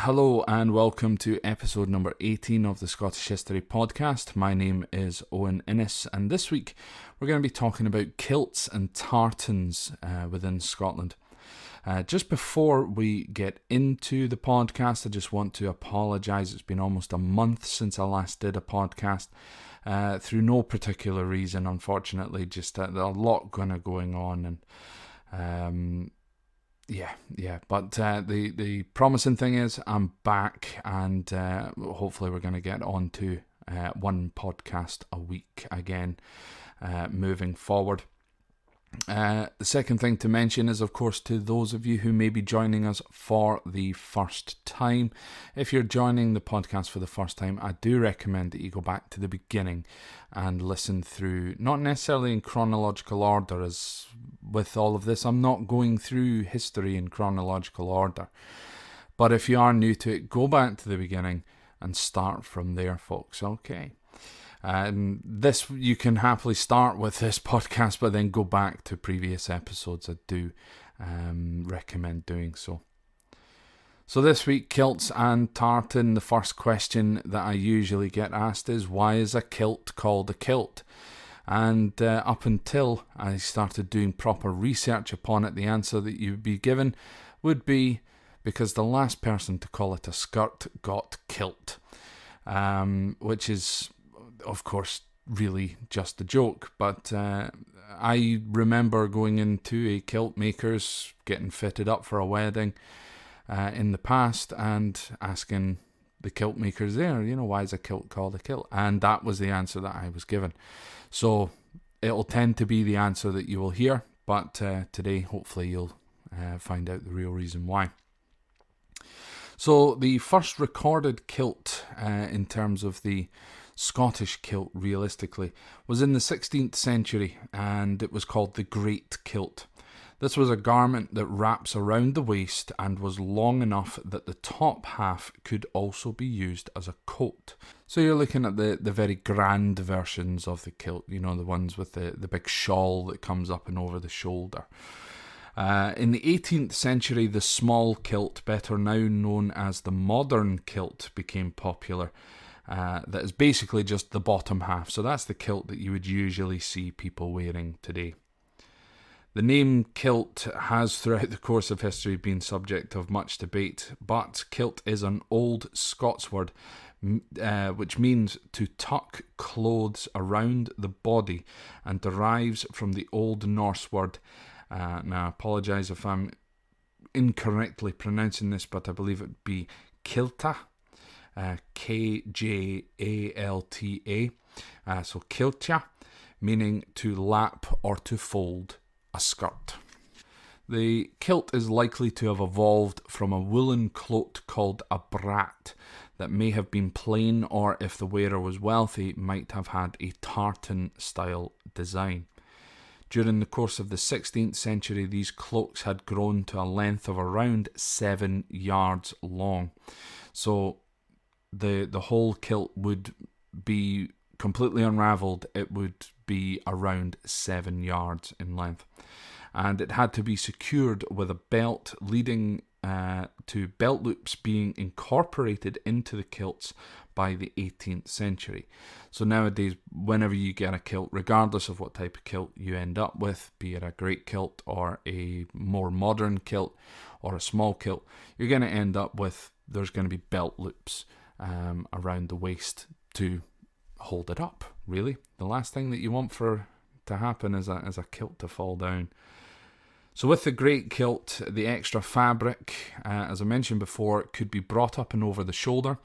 Hello and welcome to episode number 18 of the Scottish History Podcast. My name is Owen Innes, and this week we're going to be talking about kilts and tartans within Scotland. Just before we get into the podcast, I just want to apologise. It's been almost a month since I last did a podcast. Through no particular reason, unfortunately, just a lot going on, and but the promising thing is I'm back, and hopefully we're going to get on to one podcast a week again moving forward. The second thing to mention is, of course, to those of you who may be joining us for the first time. If you're joining the podcast for the first time, I do recommend that you go back to the beginning and listen through, not necessarily in chronological order, as with all of this, I'm not going through history in chronological order. But if you are new to it, go back to the beginning and start from there, folks, okay? This, you can happily start with this podcast, but then go back to previous episodes. I do recommend doing so. So this week, kilts and tartan, the first question that I usually get asked is, why is a kilt called a kilt? And up until I started doing proper research upon it, the answer that you'd be given would be because the last person to call it a skirt got kilt, which is, of course, really just a joke. But I remember going into a kilt maker's, getting fitted up for a wedding in the past, and asking the kilt makers there, why is a kilt called a kilt? And that was the answer that I was given. So it'll tend to be the answer that you will hear, but today hopefully you'll find out the real reason why. So the first recorded kilt in terms of the Scottish kilt, realistically, was in the 16th century, and it was called the Great Kilt. This was a garment that wraps around the waist and was long enough that the top half could also be used as a coat. So you're looking at the very grand versions of the kilt, the ones with the big shawl that comes up and over the shoulder. In the 18th century, the small kilt, better now known as the modern kilt, became popular. That is basically just the bottom half. So that's the kilt that you would usually see people wearing today. The name kilt has throughout the course of history been subject of much debate, but kilt is an old Scots word which means to tuck clothes around the body, and derives from the Old Norse word. Now I apologise if I'm incorrectly pronouncing this, but I believe it would be kilta. Kjalta, so kiltja, meaning to lap or to fold a skirt. The kilt is likely to have evolved from a woolen cloak called a brat that may have been plain, or if the wearer was wealthy, might have had a tartan style design. During the course of the 16th century, these cloaks had grown to a length of around 7 yards long. So the whole kilt would be completely unravelled. It would be around 7 yards in length. And it had to be secured with a belt, leading to belt loops being incorporated into the kilts by the 18th century. So nowadays, whenever you get a kilt, regardless of what type of kilt you end up with, be it a great kilt or a more modern kilt or a small kilt, you're going to end up with, there's going to be belt loops around the waist to hold it up, really. The last thing that you want to happen is a kilt to fall down. So with the Great Kilt, the extra fabric, as I mentioned before, could be brought up and over the shoulder,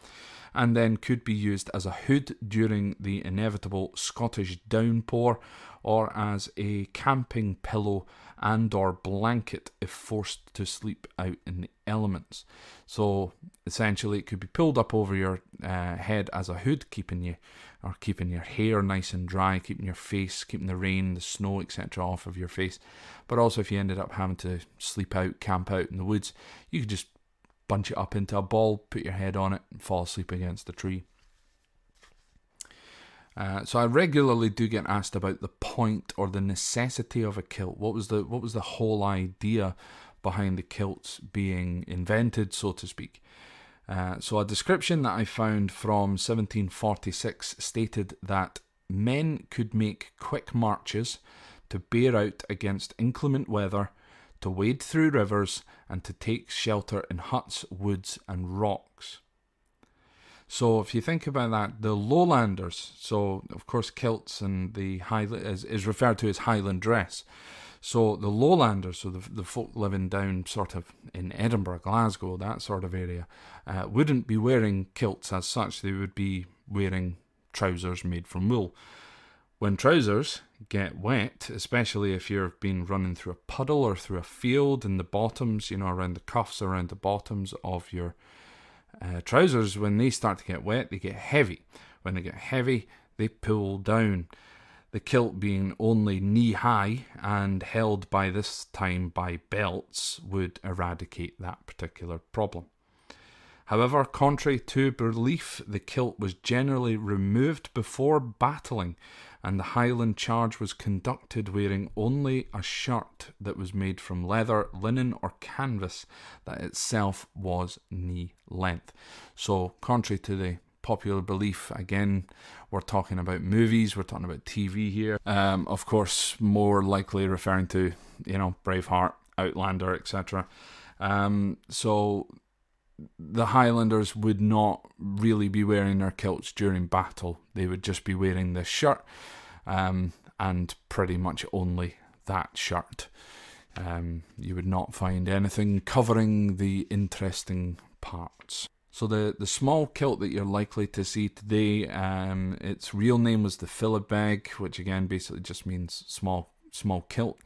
and then could be used as a hood during the inevitable Scottish downpour, or as a camping pillow and or blanket if forced to sleep out in the elements. So essentially it could be pulled up over your head as a hood, keeping your hair nice and dry, keeping your face, keeping the rain, the snow, etc. off of your face. But also if you ended up having to sleep out, camp out in the woods, you could just bunch it up into a ball, put your head on it, and fall asleep against a tree. So I regularly do get asked about the point or the necessity of a kilt. What was the whole idea behind the kilts being invented, so to speak? So a description that I found from 1746 stated that men could make quick marches to bear out against inclement weather, to wade through rivers, and to take shelter in huts, woods, and rocks. So if you think about that, the lowlanders, so of course kilts and the is referred to as Highland dress. So the lowlanders, so the folk living down sort of in Edinburgh, Glasgow, that sort of area, wouldn't be wearing kilts as such. They would be wearing trousers made from wool. When trousers get wet, especially if you've been running through a puddle or through a field, in the bottoms, around the cuffs, around the bottoms of your trousers, when they start to get wet, they get heavy. When they get heavy, they pull down. The kilt being only knee-high and held by this time by belts would eradicate that particular problem. However, contrary to belief, the kilt was generally removed before battling, and the Highland charge was conducted wearing only a shirt that was made from leather, linen, or canvas that itself was knee length. So, contrary to the popular belief, again, we're talking about movies, we're talking about TV here. Of course, more likely referring to, Braveheart, Outlander, etc. So the Highlanders would not really be wearing their kilts during battle. They would just be wearing this shirt, and pretty much only that shirt. You would not find anything covering the interesting parts. So the small kilt that you're likely to see today, its real name was the philibeg, which again basically just means small kilt.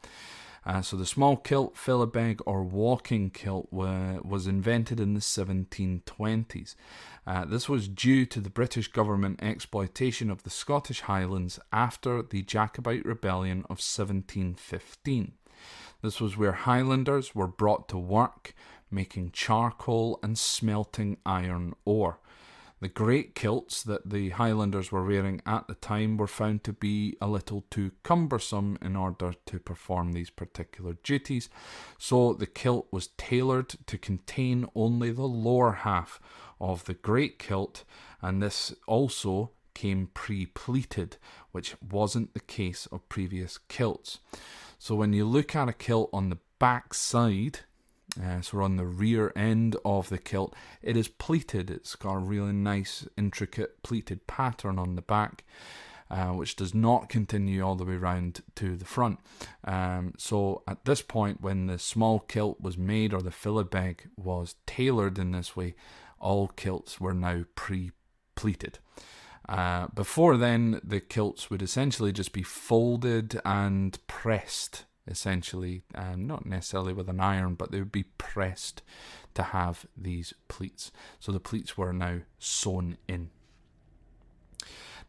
So the small kilt, philibeg, or walking kilt was invented in the 1720s. This was due to the British government exploitation of the Scottish Highlands after the Jacobite Rebellion of 1715. This was where Highlanders were brought to work making charcoal and smelting iron ore. The great kilts that the Highlanders were wearing at the time were found to be a little too cumbersome in order to perform these particular duties, so the kilt was tailored to contain only the lower half of the great kilt, and this also came pre-pleated, which wasn't the case of previous kilts. So when you look at a kilt on the back side, so on the rear end of the kilt, it is pleated. It's got a really nice, intricate pleated pattern on the back, which does not continue all the way around to the front. So at this point, when the small kilt was made, or the philibeg was tailored in this way, all kilts were now pre-pleated. Before then, the kilts would essentially just be folded and pressed, essentially, not necessarily with an iron, but they would be pressed to have these pleats. So the pleats were now sewn in.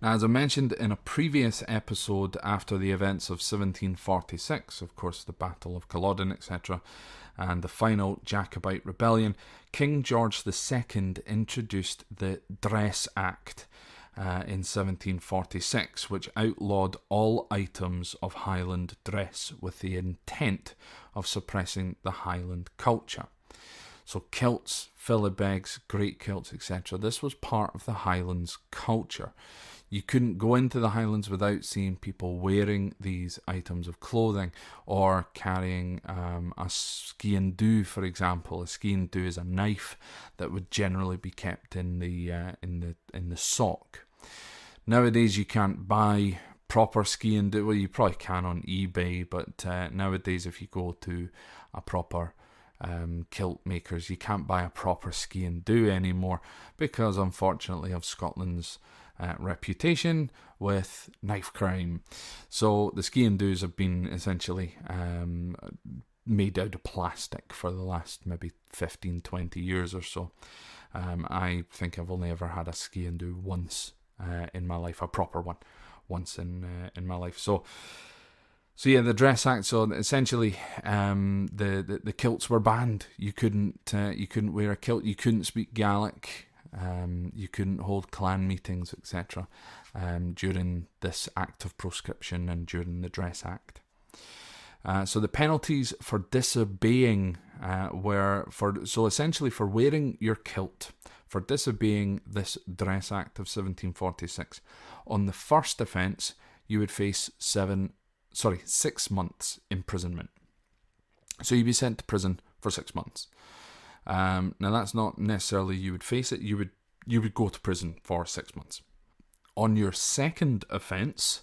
Now, as I mentioned in a previous episode, after the events of 1746, of course the Battle of Culloden, etc., and the final Jacobite rebellion, King George II introduced the Dress Act in 1746, which outlawed all items of Highland dress with the intent of suppressing the Highland culture. So kilts, philibegs, great kilts, etc. This was part of the Highlands culture. You couldn't go into the Highlands without seeing people wearing these items of clothing, or carrying a skean dhu, for example. A skean dhu is a knife that would generally be kept in the sock. Nowadays, you can't buy proper skean dhu. Well, you probably can on eBay, but nowadays, if you go to a proper kilt makers, you can't buy a proper skean dhu anymore, because unfortunately of Scotland's reputation with knife crime. So the skean dhus have been essentially made out of plastic for the last maybe 15-20 years or so. I think I've only ever had a skean dhu once in my life, a proper one, once in my life. So yeah, the Dress Act. So essentially, the kilts were banned. You couldn't wear a kilt. You couldn't speak Gaelic. You couldn't hold clan meetings, etc. During this act of proscription and during the Dress Act. So the penalties for disobeying so essentially for wearing your kilt, for disobeying this Dress Act of 1746, on the first offence you would face 6 months imprisonment. So you'd be sent to prison for 6 months. Now that's not necessarily you would face it. You would go to prison for 6 months. On your second offence,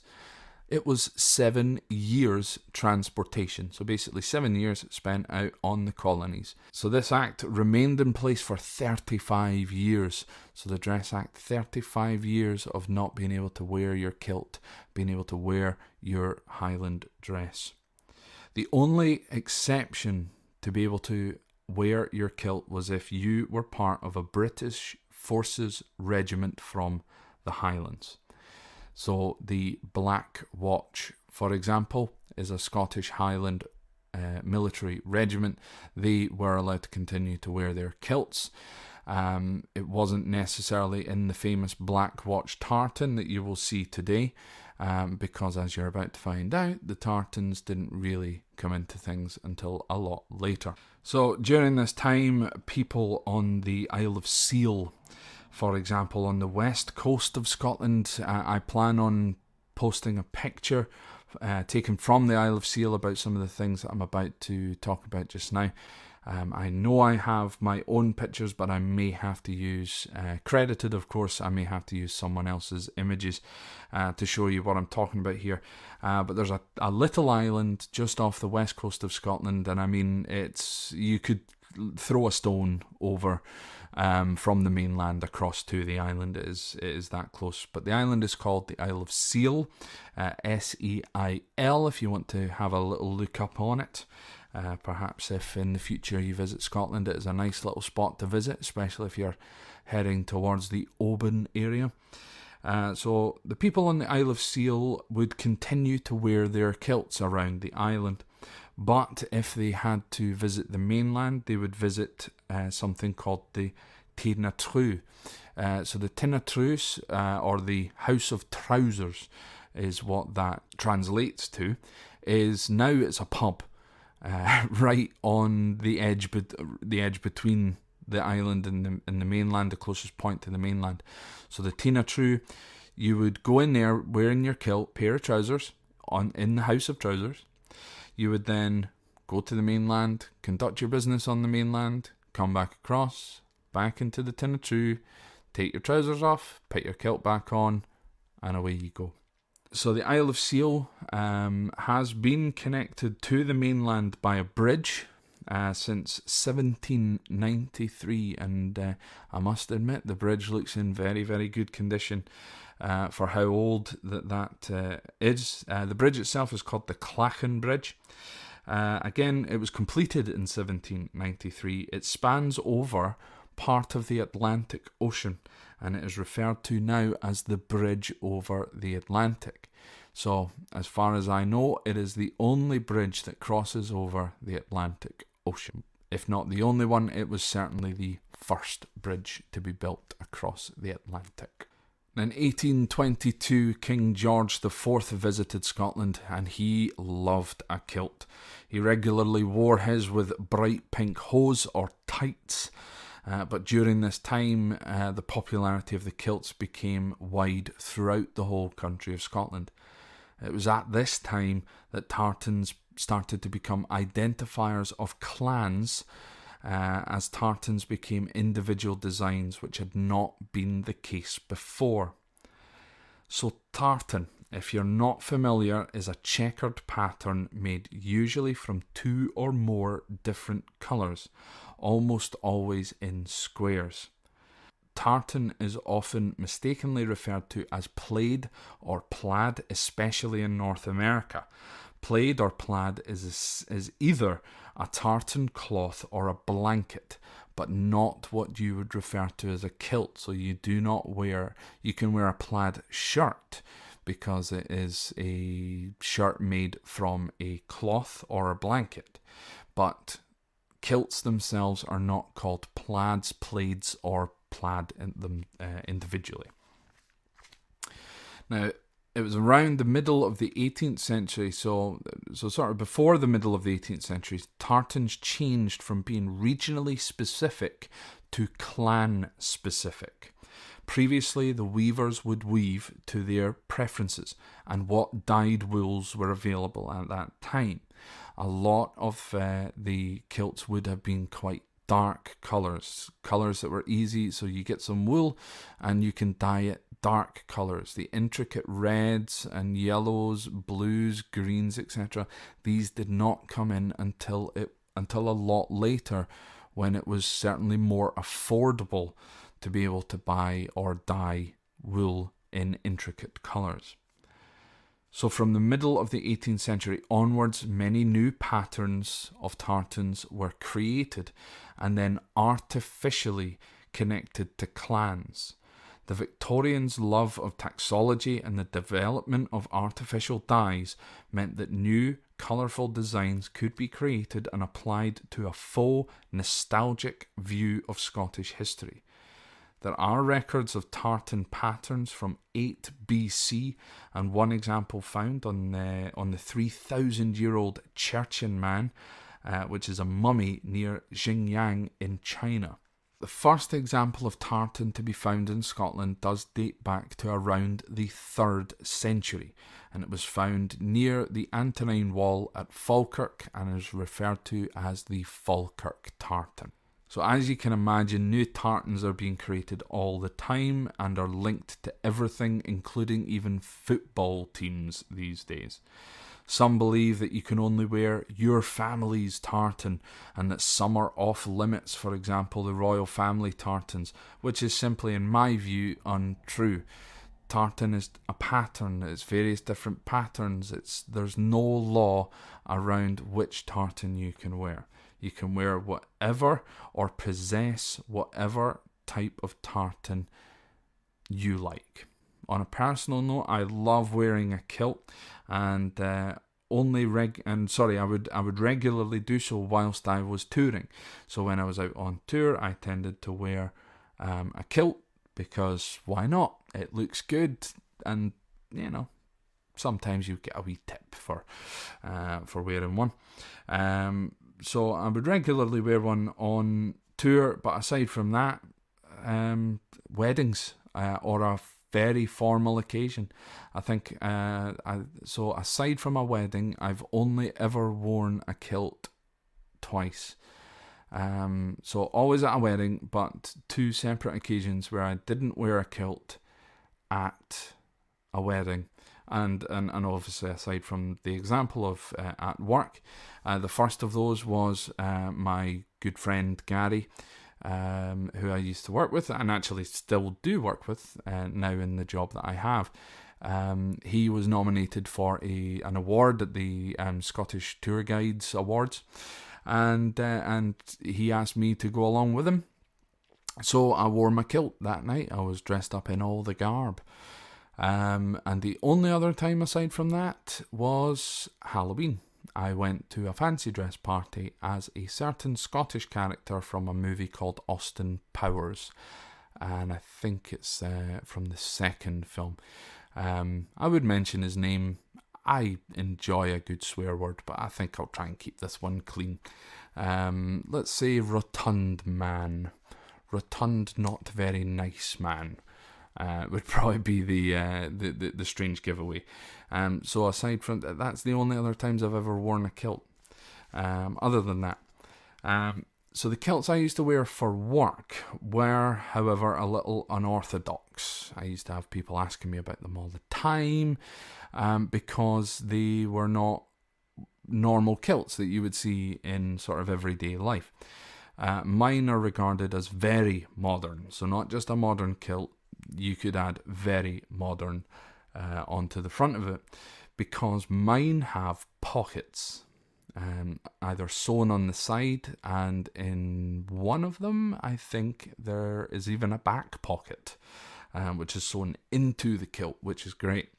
it was 7 years transportation. So basically 7 years spent out on the colonies. So this act remained in place for 35 years. So the Dress Act, 35 years of not being able to wear your kilt, being able to wear your Highland dress. The only exception to be able to wear your kilt was if you were part of a British Forces regiment from the Highlands. So the Black Watch, for example, is a Scottish Highland military regiment. They were allowed to continue to wear their kilts. It wasn't necessarily in the famous Black Watch tartan that you will see today, because as you're about to find out, the tartans didn't really come into things until a lot later. So during this time, people on the Isle of Seal, for example, on the west coast of Scotland, I plan on posting a picture taken from the Isle of Seal about some of the things that I'm about to talk about just now. I know I have my own pictures, but I may have to use, credited of course, I may have to use someone else's images to show you what I'm talking about here. But there's a little island just off the west coast of Scotland, and I mean, you could throw a stone over from the mainland across to the island. It is that close. But the island is called the Isle of Seal, Seil, if you want to have a little look up on it. Perhaps if in the future you visit Scotland, it is a nice little spot to visit, especially if you're heading towards the Owen area. So the people on the Isle of Seal would continue to wear their kilts around the island. But if they had to visit the mainland, they would visit something called the Thénâtreux. So the Thénâtreux, or the House of Trousers, is what that translates to. It's a pub right on the edge between the island and the mainland, the closest point to the mainland. So the Thénâtreux, you would go in there wearing your kilt, pair of trousers, in the House of Trousers. You would then go to the mainland, conduct your business on the mainland, come back across, back into the Thénâtreux, take your trousers off, put your kilt back on, and away you go. So the Isle of Seal has been connected to the mainland by a bridge since 1793, and I must admit the bridge looks in very, very good condition for how old that is. The bridge itself is called the Clacken Bridge. Again, it was completed in 1793. It spans over part of the Atlantic Ocean, and it is referred to now as the Bridge over the Atlantic. So, as far as I know, it is the only bridge that crosses over the Atlantic Ocean. If not the only one, it was certainly the first bridge to be built across the Atlantic. In 1822, King George IV visited Scotland, and he loved a kilt. He regularly wore his with bright pink hose or tights, but during this time, the popularity of the kilts became wide throughout the whole country of Scotland. It was at this time that tartans started to become identifiers of clans, as tartans became individual designs, which had not been the case before. So tartan, if you're not familiar, is a checkered pattern made usually from 2 or more different colours, almost always in squares. Tartan is often mistakenly referred to as plaid or plaid, especially in North America. Plaid or plaid is either a tartan cloth or a blanket, but not what you would refer to as a kilt. So you can wear a plaid shirt because it is a shirt made from a cloth or a blanket. But kilts themselves are not called plaids, or plaid individually. Now, It was around the middle of the 18th century, so sort of before the middle of the 18th century, tartans changed from being regionally specific to clan specific. Previously, the weavers would weave to their preferences and what dyed wools were available at that time. A lot of the kilts would have been quite dark colours that were easy, so you get some wool and you can dye it dark colours. The intricate reds and yellows, blues, greens, etc., these did not come in until a lot later, when it was certainly more affordable to be able to buy or dye wool in intricate colours. So from the middle of the 18th century onwards, many new patterns of tartans were created and then artificially connected to clans. The Victorians' love of taxology and the development of artificial dyes meant that new, colourful designs could be created and applied to a faux, nostalgic view of Scottish history. There are records of tartan patterns from 8 BC, and one example found on the 3,000-year-old Chechen Man, which is a mummy near Xinjiang in China. The first example of tartan to be found in Scotland does date back to around the 3rd century, and it was found near the Antonine Wall at Falkirk and is referred to as the Falkirk Tartan. So as you can imagine, new tartans are being created all the time and are linked to everything, including even football teams these days. Some believe that you can only wear your family's tartan and that some are off limits, for example the royal family tartans, which is simply, in my view, untrue. Tartan is a pattern, it's various different patterns, there's no law around which tartan you can wear. You can wear whatever or possess whatever type of tartan you like. On a personal note, I love wearing a kilt, and I would regularly do so whilst I was touring. So when I was out on tour, I tended to wear a kilt, because why not? It looks good, and sometimes you get a wee tip for wearing one. So I would regularly wear one on tour, but aside from that, weddings or a very formal occasion. I think so aside from a wedding, I've only ever worn a kilt twice. So always at a wedding, but 2 separate occasions where I didn't wear a kilt at a wedding. And obviously, aside from the example of at work, the first of those was my good friend Gary, who I used to work with and actually still do work with now in the job that I have. He was nominated for an award at the Scottish Tour Guides Awards, and he asked me to go along with him. So I wore my kilt that night. I was dressed up in all the garb. And the only other time aside from that was Halloween. I went to a fancy dress party as a certain Scottish character from a movie called Austin Powers, and I think it's from the second film. I would mention his name. I enjoy a good swear word, but I think I'll try and keep this one clean. Let's say Rotund Man. Rotund, not very nice man. Would probably be the strange giveaway. So aside from that, that's the only other times I've ever worn a kilt. Other than that, so the kilts I used to wear for work were, however, a little unorthodox. I used to have people asking me about them all the time, because they were not normal kilts that you would see in sort of everyday life. Mine are regarded as very modern, so not just a modern kilt. You could add very modern onto the front of it, because mine have pockets, either sewn on the side, and in one of them I think there is even a back pocket, which is sewn into the kilt, which is great.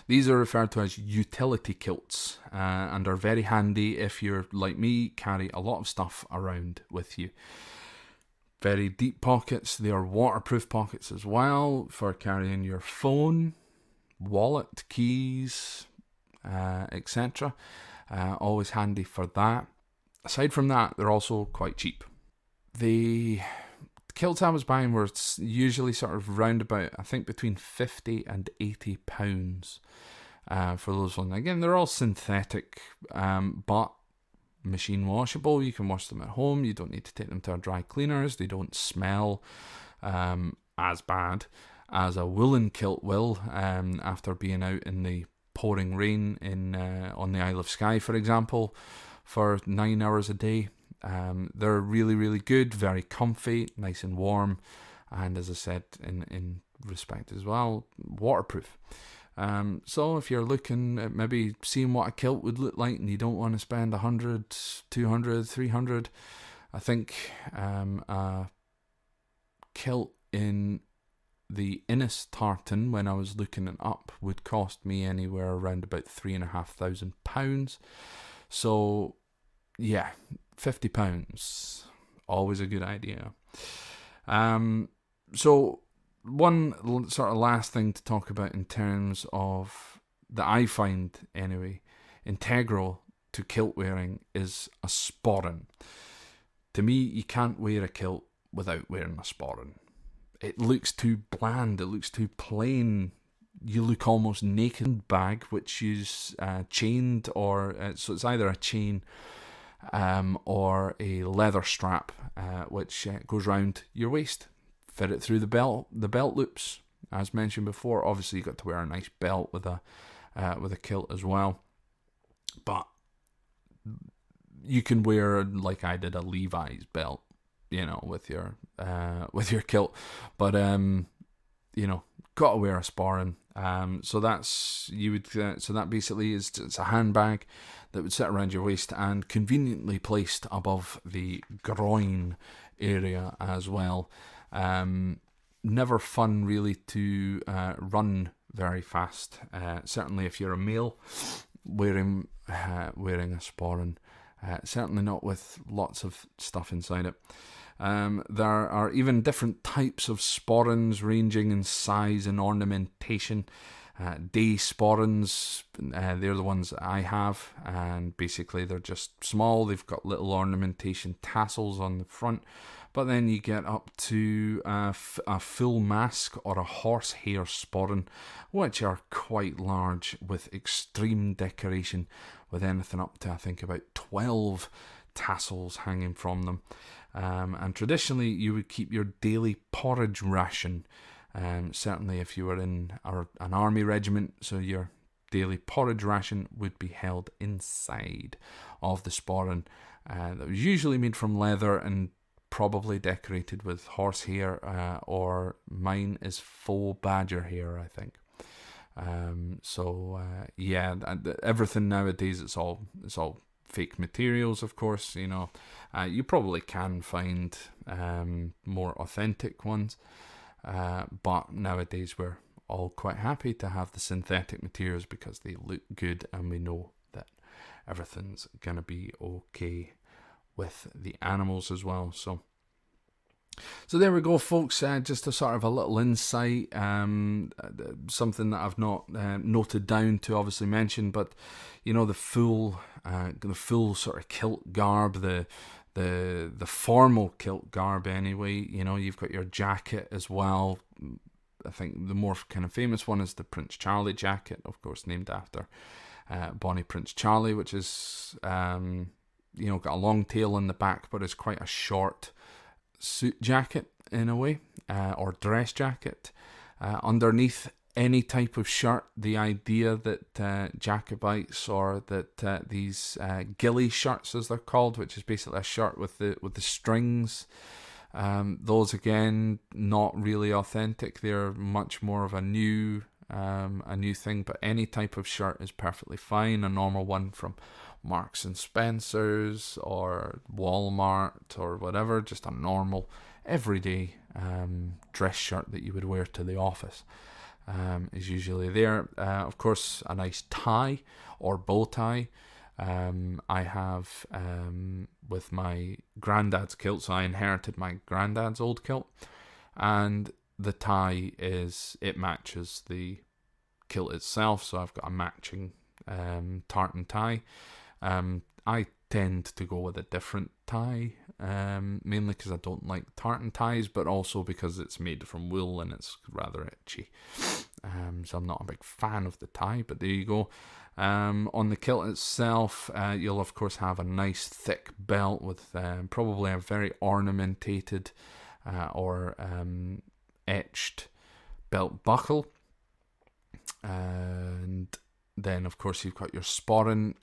These are referred to as utility kilts, and are very handy if you're like me, carry a lot of stuff around with you. Very deep pockets. They are waterproof pockets as well for carrying your phone, wallet, keys, etc. Always handy for that. Aside from that, they're also quite cheap. The kilts I was buying were usually sort of round about, I think, between £50 and £80 for those ones. Again, they're all synthetic, but machine washable. You can wash them at home. You don't need to take them to our dry cleaners. They don't smell as bad as a woolen kilt will after being out in the pouring rain on the Isle of Skye, for example, for 9 hours a day. They're really, really good, very comfy, nice and warm, and as I said, in respect as well, waterproof. So if you're looking at maybe seeing what a kilt would look like and you don't want to spend 100, 200, 300, I think a kilt in the Innis tartan, when I was looking it up, would cost me anywhere around about £3,500. So yeah, £50, always a good idea. So one sort of last thing to talk about in terms of, that I find anyway, integral to kilt wearing is a sporran. To me, you can't wear a kilt without wearing a sporran. It looks too bland, it looks too plain. You look almost naked. Bag, which is chained, or so it's either a chain or a leather strap, which goes round your waist. Fit it through the belt loops, as mentioned before. Obviously, you got to wear a nice belt with a kilt as well. But you can wear, like I did, a Levi's belt, with your kilt. But got to wear a sporran. So that basically is, it's a handbag that would sit around your waist and conveniently placed above the groin area as well. Never fun really to run very fast. Certainly if you're a male wearing a sporran. Certainly not with lots of stuff inside it. There are even different types of sporrans ranging in size and ornamentation. Day sporrans, they're the ones that I have, and basically they're just small. They've got little ornamentation tassels on the front, but then you get up to a full mask or a horsehair sporran, which are quite large with extreme decoration, with anything up to, I think, about 12 tassels hanging from them. And traditionally you would keep your daily porridge ration, certainly if you were in an army regiment, so your daily porridge ration would be held inside of the sporran, that was usually made from leather and probably decorated with horsehair, or mine is faux badger hair, I think. Everything nowadays, it's all fake materials, of course. You probably can find more authentic ones, but nowadays we're all quite happy to have the synthetic materials because they look good and we know that everything's gonna be okay with the animals as well. So there we go, folks. Just a sort of a little insight, something that I've not noted down to obviously mention, but the full sort of kilt garb, the formal kilt garb anyway. You've got your jacket as well. I think the more kind of famous one is the Prince Charlie jacket, of course, named after Bonnie Prince Charlie, which is got a long tail in the back, but it's quite a short suit jacket in a way, or dress jacket. Underneath any type of shirt, the idea that Jacobites, or that these ghillie shirts, as they're called, which is basically a shirt with the strings, those again not really authentic. They're much more of a new thing. But any type of shirt is perfectly fine. A normal one from Marks and Spencer's or Walmart or whatever, just a normal everyday dress shirt that you would wear to the office is usually there. Of course, a nice tie or bow tie. I have with my granddad's kilt, so I inherited my granddad's old kilt, and the tie it matches the kilt itself, so I've got a matching tartan tie. I tend to go with a different tie, mainly because I don't like tartan ties, but also because it's made from wool and it's rather itchy. So I'm not a big fan of the tie, but there you go. On the kilt itself, you'll of course have a nice thick belt with probably a very ornamented or etched belt buckle. And then of course you've got your sporran.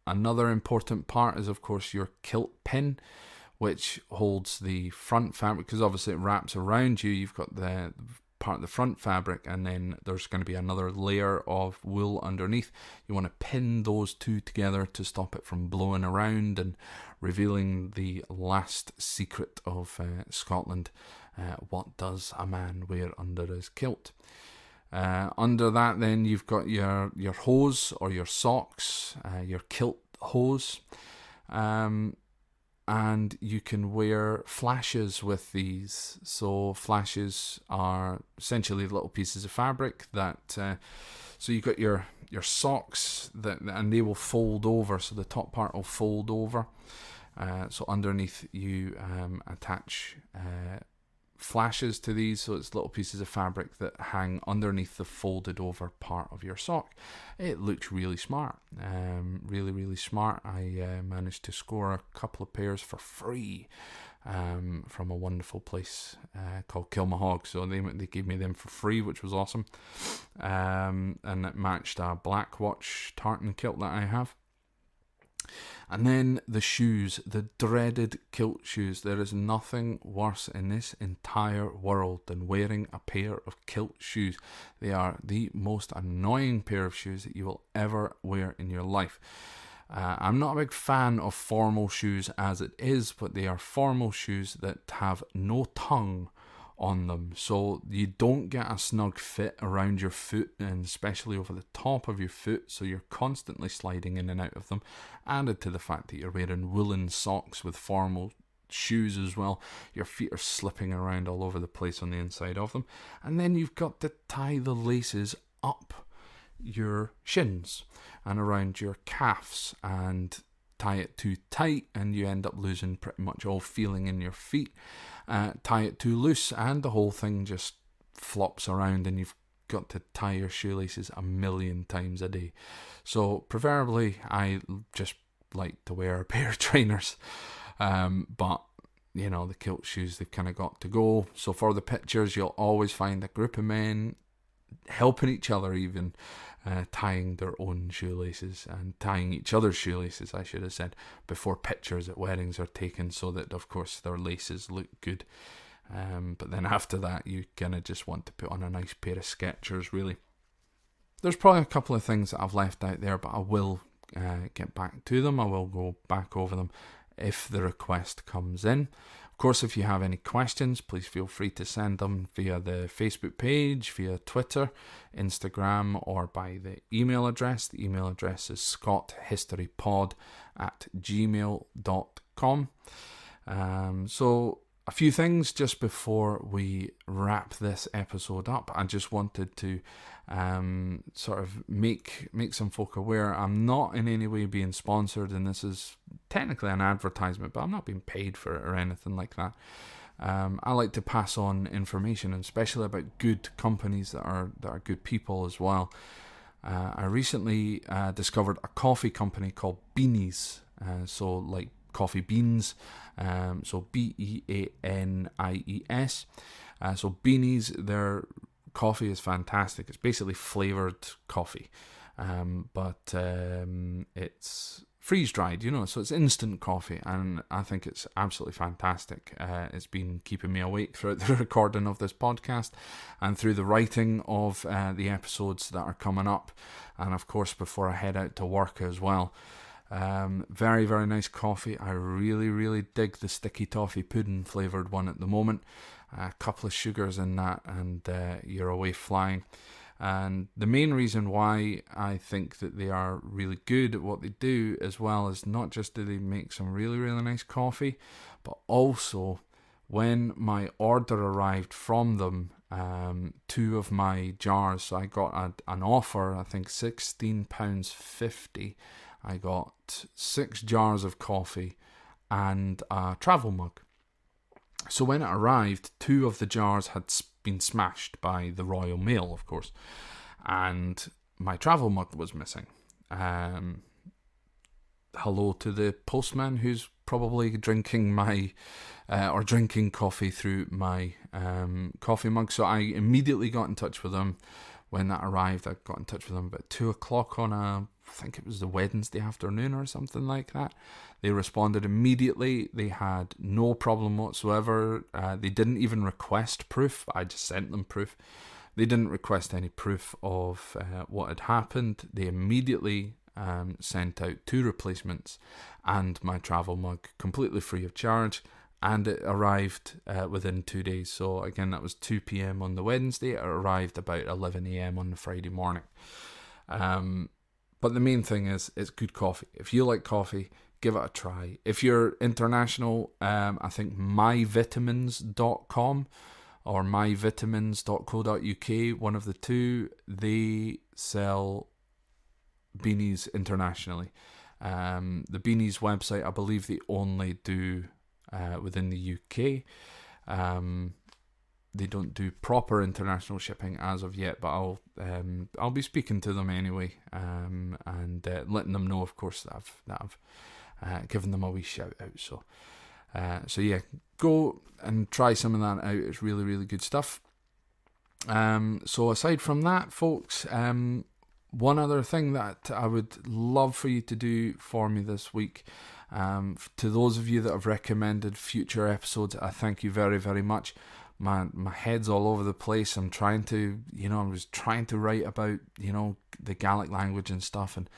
Another important part is of course your kilt pin, which holds the front fabric, because obviously it wraps around you. You've got the part of the front fabric, and then there's going to be another layer of wool underneath. You want to pin those two together to stop it from blowing around and revealing the last secret of Scotland. What does a man wear under his kilt? Under that, then you've got your hose or your socks, your kilt hose, and you can wear flashes with these. So flashes are essentially little pieces of fabric that. So you've got your socks and they will fold over. So the top part will fold over. So underneath you attach flashes to these, so it's little pieces of fabric that hang underneath the folded over part of your sock. It looks really smart, really smart. I managed to score a couple of pairs for free from a wonderful place called Kilmahog, so they gave me them for free, which was awesome, and it matched a Blackwatch tartan kilt that I have. And then the shoes, the dreaded kilt shoes. There is nothing worse in this entire world than wearing a pair of kilt shoes. They are the most annoying pair of shoes that you will ever wear in your life. I'm not a big fan of formal shoes as it is, but they are formal shoes that have no tongue on them, so you don't get a snug fit around your foot, and especially over the top of your foot, so you're constantly sliding in and out of them. Added to the fact that you're wearing woolen socks with formal shoes as well, your feet are slipping around all over the place on the inside of them. And then you've got to tie the laces up your shins and around your calves, and tie it too tight and you end up losing pretty much all feeling in your feet. Tie it too loose and the whole thing just flops around, and you've got to tie your shoelaces a million times a day. So preferably I just like to wear a pair of trainers, but you know, the kilt shoes, they've kind of got to go. So for the pictures, you'll always find a group of men helping each other, even tying their own shoelaces, and tying each other's shoelaces, I should have said, before pictures at weddings are taken, so that of course their laces look good. But then after that, you kind of just want to put on a nice pair of Skechers, really. There's probably a couple of things that I've left out there, but I will get back to them. I will go back over them if the request comes in. Of course, if you have any questions, please feel free to send them via the Facebook page, via Twitter, Instagram, or by the email address. The email address is scotthistorypod@gmail.com. So a few things just before we wrap this episode up. I just wanted to sort of make some folk aware. I'm not in any way being sponsored, and this is technically an advertisement, but I'm not being paid for it or anything like that. I like to pass on information, and especially about good companies that are good people as well. I recently discovered a coffee company called Beanies, so like coffee beans, so Beanies. So Beanies, their coffee is fantastic. It's basically flavoured coffee, but it's freeze-dried, you know, so it's instant coffee, and I think it's absolutely fantastic. It's been keeping me awake throughout the recording of this podcast and through the writing of the episodes that are coming up, and of course before I head out to work as well. Very, very nice coffee. I really, really dig the sticky toffee pudding flavoured one at the moment. A couple of sugars in that, and you're away flying. And the main reason why I think that they are really good at what they do, as well, is not just do they make some really, really nice coffee, but also when my order arrived from them, two of my jars. So I got an offer, I think £16.50. I got 6 jars of coffee and a travel mug. So when it arrived, 2 of the jars had been smashed by the Royal Mail, of course, and my travel mug was missing. Hello to the postman who's probably drinking drinking coffee through my coffee mug. So I immediately got in touch with them. When that arrived, I got in touch with them about 2 o'clock on I think it was the Wednesday afternoon or something like that. They responded immediately. They had no problem whatsoever. They didn't even request proof. I just sent them proof. They didn't request any proof of what had happened. They immediately sent out 2 replacements and my travel mug completely free of charge, and it arrived within 2 days. So again, that was 2 p.m. on the Wednesday. It arrived about 11 a.m. on the Friday morning. But the main thing is, it's good coffee. If you like coffee, give it a try. If you're international, I think myvitamins.com or myvitamins.co.uk, one of the two, they sell beanies internationally. The beanies website, I believe they only do within the UK. They don't do proper international shipping as of yet, but I'll be speaking to them anyway, and letting them know, of course, that I've given them a wee shout out. So yeah, go and try some of that out. It's really, really good stuff. So aside from that, folks, one other thing that I would love for you to do for me this week, to those of you that have recommended future episodes, I thank you very, very much. My head's all over the place. I was trying to write about, the Gaelic language and stuff, and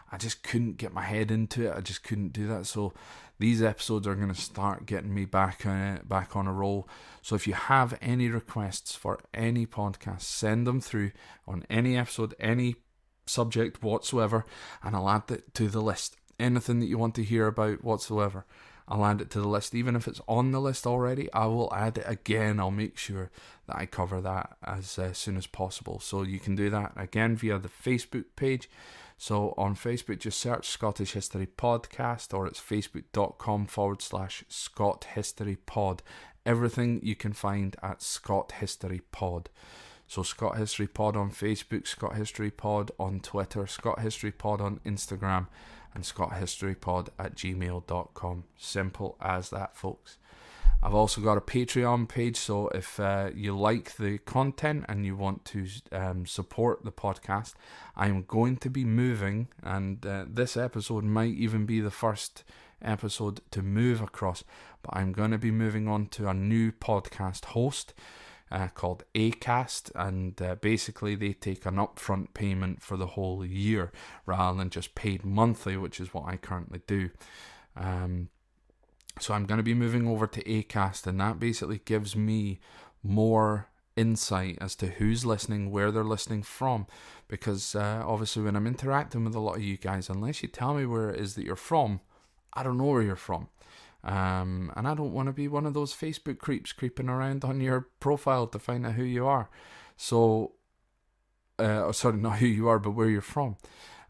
I just couldn't get my head into it. I just couldn't do that. So these episodes are going to start getting me back on a roll. So if you have any requests for any podcast, send them through on any episode, any subject whatsoever, and I'll add it to the list. Anything that you want to hear about whatsoever, I'll add it to the list. Even if it's on the list already, I will add it again. I'll make sure that I cover that as soon as possible. So you can do that again via the Facebook page. So on Facebook, just search Scottish History Podcast, or it's facebook.com/Scot History Pod. Everything you can find at Scot History Pod. So Scot History Pod on Facebook, Scot History Pod on Twitter, Scot History Pod on Instagram, and scotthistorypod@gmail.com. Simple as that, folks. I've also got a Patreon page, so if you like the content and you want to support the podcast, I'm going to be moving, and this episode might even be the first episode to move across, but I'm going to be moving on to a new podcast host called Acast, and basically they take an upfront payment for the whole year rather than just paid monthly, which is what I currently do. So I'm going to be moving over to Acast, and that basically gives me more insight as to who's listening, where they're listening from, because obviously when I'm interacting with a lot of you guys, unless you tell me where it is that you're from, I don't know where you're from. And I don't want to be one of those Facebook creeps creeping around on your profile to find out who you are. So, sorry, not who you are, but where you're from.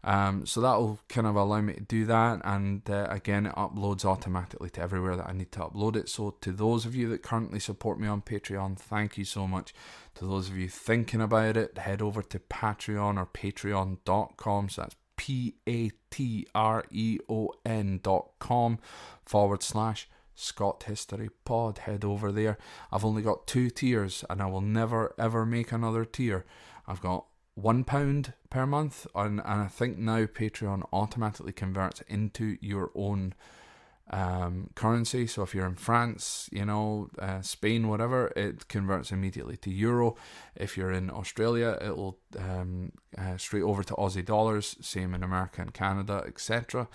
So that'll kind of allow me to do that, and again, it uploads automatically to everywhere that I need to upload it. So to those of you that currently support me on Patreon, thank you so much. To those of you thinking about it, head over to Patreon or patreon.com, so that's patreon.com/Scot History Pod. Head over there. I've only got 2 tiers, and I will never ever make another tier. I've got £1 per month, and I think now Patreon automatically converts into your own currency. So if you're in France, Spain, whatever, it converts immediately to euro. If you're in Australia, it'll straight over to Aussie dollars. Same in America and Canada, etc.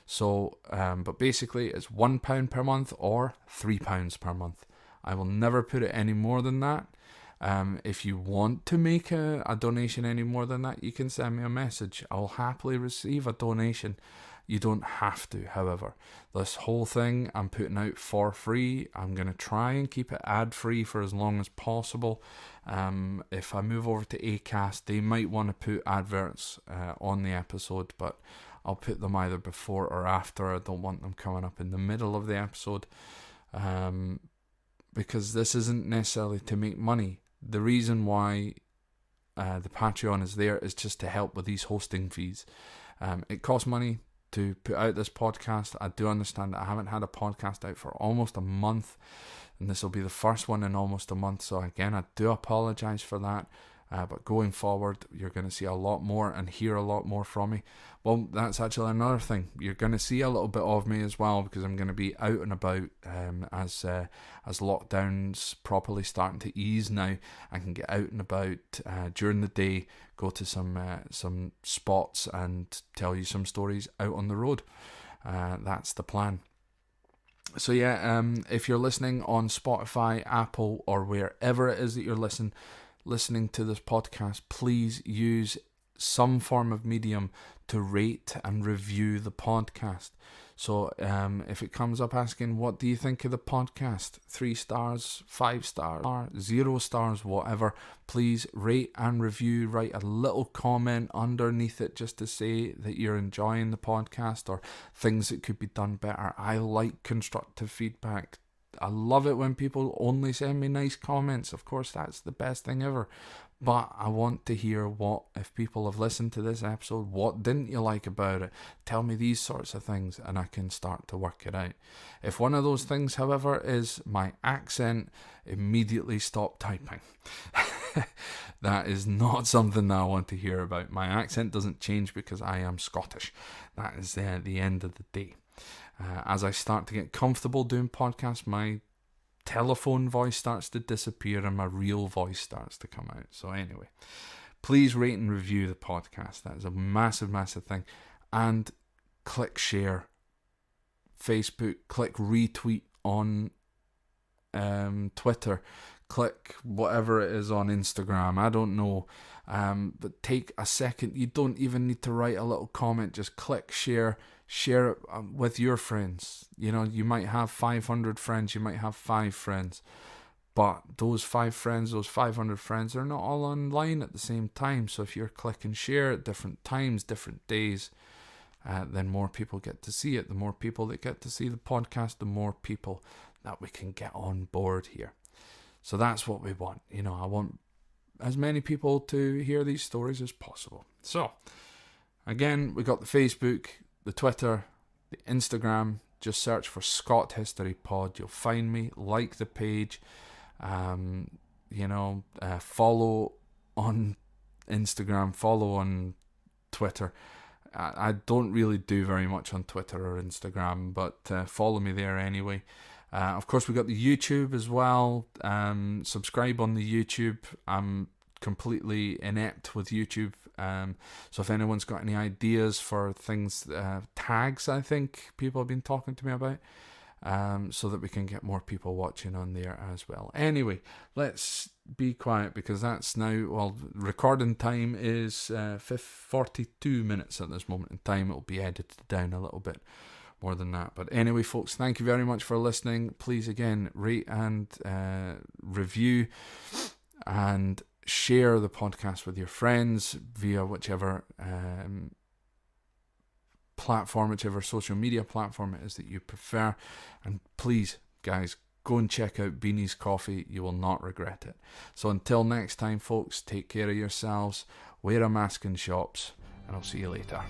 So, but basically, it's £1 per month or £3 per month. I will never put it any more than that. If you want to make a donation any more than that, you can send me a message. I'll happily receive a donation. You don't have to, however. This whole thing I'm putting out for free. I'm going to try and keep it ad-free for as long as possible. If I move over to Acast, they might want to put adverts on the episode, but I'll put them either before or after. I don't want them coming up in the middle of the episode, because this isn't necessarily to make money. The reason why the Patreon is there is just to help with these hosting fees. It costs money to put out this podcast. I do understand that I haven't had a podcast out for almost a month, and this will be the first one in almost a month, so again, I do apologise for that. But going forward, you're going to see a lot more and hear a lot more from me. Well, that's actually another thing. You're going to see a little bit of me as well, because I'm going to be out and about as lockdown's properly starting to ease now. I can get out and about during the day, go to some spots and tell you some stories out on the road. That's the plan. So yeah, if you're listening on Spotify, Apple, or wherever it is that you're listening to this podcast, please use some form of medium to rate and review the podcast. So if it comes up asking, what do you think of the podcast? 3 stars, 5 stars, 0 stars, whatever, please rate and review. Write a little comment underneath it just to say that you're enjoying the podcast or things that could be done better. I like constructive feedback. I love it when people only send me nice comments. Of course, that's the best thing ever. But I want to hear if people have listened to this episode, what didn't you like about it? Tell me these sorts of things and I can start to work it out. If one of those things, however, is my accent, immediately stop typing. That is not something that I want to hear about. My accent doesn't change because I am Scottish. That is the end of the day. As I start to get comfortable doing podcasts, my telephone voice starts to disappear and my real voice starts to come out. So anyway, please rate and review the podcast. That is a massive, massive thing. And click share. Facebook, click retweet on Twitter. Click whatever it is on Instagram. I don't know. But take a second. You don't even need to write a little comment. Just click share. Share it with your friends. You know, you might have 500 friends, you might have 5 friends, but those 5 friends, those 500 friends are not all online at the same time. So if you're clicking share at different times, different days, then more people get to see it. The more people that get to see the podcast, the more people that we can get on board here. So that's what we want. You know, I want as many people to hear these stories as possible. So again, we got the Facebook, the Twitter, the Instagram. Just search for Scott History Pod. You'll find me. Like the page. Follow on Instagram. Follow on Twitter. I don't really do very much on Twitter or Instagram, but follow me there anyway. Of course, we got the YouTube as well. Subscribe on the YouTube. I'm completely inept with YouTube. So if anyone's got any ideas for things, tags, I think people have been talking to me about, so that we can get more people watching on there as well. Anyway, let's be quiet because that's now, well, recording time is 42 minutes at this moment in time. It'll be edited down a little bit more than that. But anyway, folks, thank you very much for listening. Please, again, rate and review and share the podcast with your friends via whichever platform, whichever social media platform it is that you prefer. And please, guys, go and check out Beanie's Coffee. You will not regret it. So until next time, folks, take care of yourselves, wear a mask in shops, and I'll see you later.